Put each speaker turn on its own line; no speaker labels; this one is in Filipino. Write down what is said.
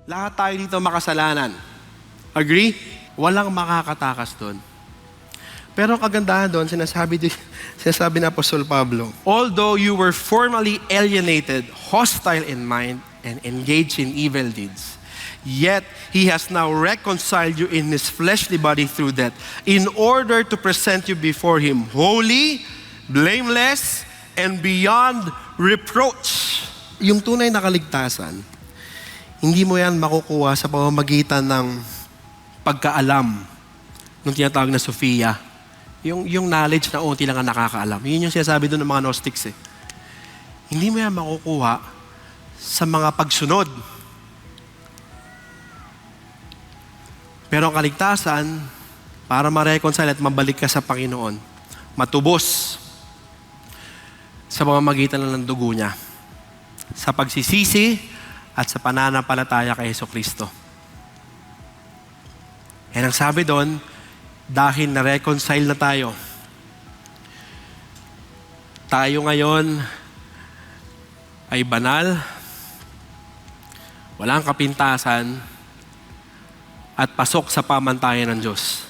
Lahat tayo dito makasalanan. Agree? Walang makakatakas doon. Pero ang kagandahan doon, sinasabi ni Apostol Pablo, although you were formerly alienated, hostile in mind, and engaged in evil deeds, yet He has now reconciled you in His fleshly body through death, in order to present you before Him holy, blameless, and beyond reproach. Yung tunay na kaligtasan, hindi mo yan makukuha sa pamamagitan ng pagkaalam nung tinatawag na Sophia. Yung knowledge na unti lang ang nakakaalam. Yun yung sinasabi doon ng mga Gnostics eh. Hindi mo yan makukuha sa mga pagsunod. Pero ang kaligtasan, para ma-reconcile at mabalik ka sa Panginoon, matubos sa pamamagitan ng dugo niya, sa pagsisisi at sa pananampalataya kay Jesucristo. Yan ang sabi doon, dahil na-reconcile na tayo ngayon ay banal, walang kapintasan, at pasok sa pamantayan ng Diyos.